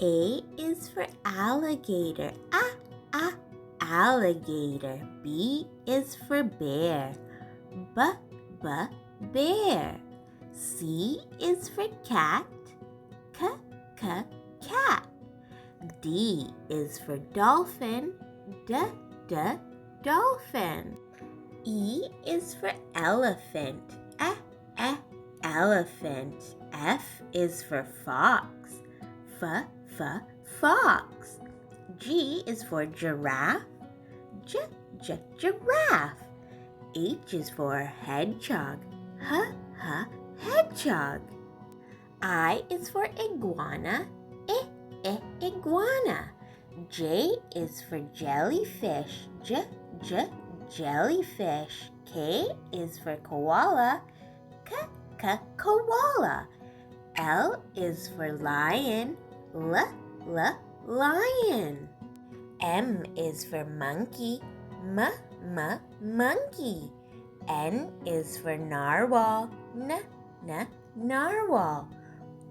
A is for alligator. Alligator. B is for bear. Bear. C is for cat. Cat. D is for dolphin. Dolphin. E is for elephant. Elephant. F is for fox. Fox. G is for giraffe. Giraffe. H is for hedgehog. Hedgehog. I is for iguana. Iguana. J is for jellyfish. Jellyfish. K is for koala. Koala. L is for lion. Lion. M is for monkey. Monkey. N is for narwhal. Narwhal.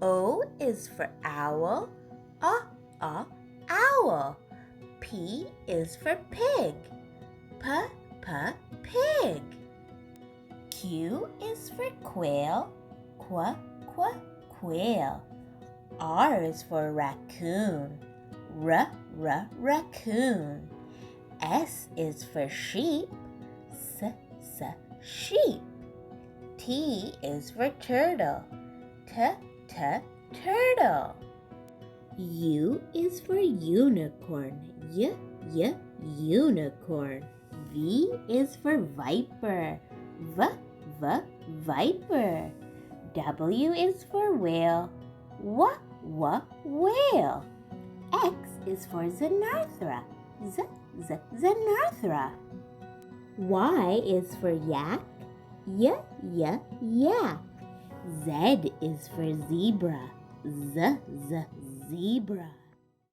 O is for owl. Owl. P is for pig. Pig. Q is for quail. Quail. R is for raccoon. Raccoon. S is for sheep. Sheep. T is for turtle. Turtle. U is for unicorn. Unicorn. V is for viper. Viper. W is for whale. Whale. X is for Xenarthra. Xenarthra. Y is for yak. Yak. Z is for zebra. Zebra.